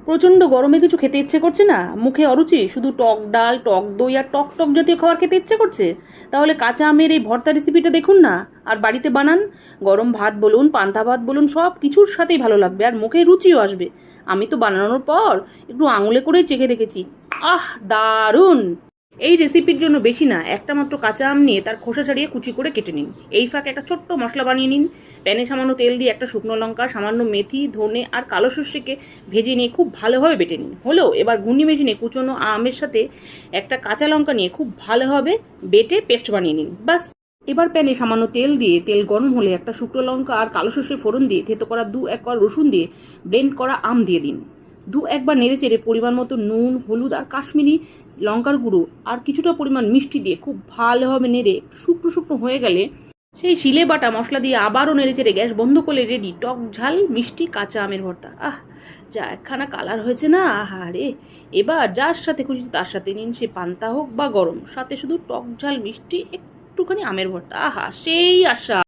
প্রচণ্ড গরমে কিছু খেতে ইচ্ছে করছে না, মুখে অরুচি, শুধু টক ডাল, টক দই আর টক টক জাতীয় খাবার খেতে ইচ্ছে করছে? তাহলে কাঁচা আমের এই ভর্তা রেসিপিটা দেখুন না, আর বাড়িতে বানান। গরম ভাত বলুন, পান্তা ভাত বলুন, সব কিছুর সাথেই ভালো লাগবে আর মুখে রুচিও আসবে। আমি তো বানানোর পর একটু আঙুলে করেই চেখে দেখেছি। আহ, দারুণ! এই রেসিপির জন্য বেশি না, একটা মাত্র কাঁচা আম নিয়ে তার খোসা ছাড়িয়ে কুচি করে কেটে নিন। এই ফাঁকে একটা ছোট্ট মশলা বানিয়ে নিন। প্যানে সামান্য তেল দিয়ে একটা শুকনো লঙ্কা, সামান্য মেথি, ধনে আর কালো সর্ষেকে ভেজে নিয়ে খুব ভালোভাবে বেটে নিন। হলো, এবার ঘূর্ণি মেশিনে কুচনো আমের সাথে একটা কাঁচা লঙ্কা নিয়ে খুব ভালোভাবে বেটে পেস্ট বানিয়ে নিন। বাস। এবার প্যানে সামান্য তেল দিয়ে, তেল গরম হলে একটা শুকনো লঙ্কা আর কালো সর্ষে ফোড়ন দিয়ে, থেতো করা 2-1 কোয়া রসুন দিয়ে ব্লেন্ড করা আম দিয়ে দিন। 2-1 বার নেড়ে চেড়ে পরিমাণ মতো নুন, হলুদ আর কাশ্মীরি লঙ্কার গুঁড়ো আর কিছুটা পরিমাণ মিষ্টি দিয়ে খুব ভালোভাবে নেড়ে শুকনো শুকনো হয়ে গেলে সেই শিলে বাটা মশলা দিয়ে আবারও নেড়ে চেড়ে গ্যাস বন্ধ করলে রেডি টক ঝাল মিষ্টি কাঁচা আমের ভর্তা। আহ, যা একখানা কালার হয়েছে না! আহা রে! এবার যার সাথে খুশি তার সাথে নিন, সে পান্তা হোক বা গরম, সাথে শুধু টক ঝাল মিষ্টি একটুখানি আমের ভর্তা। আহা, সেই আশা!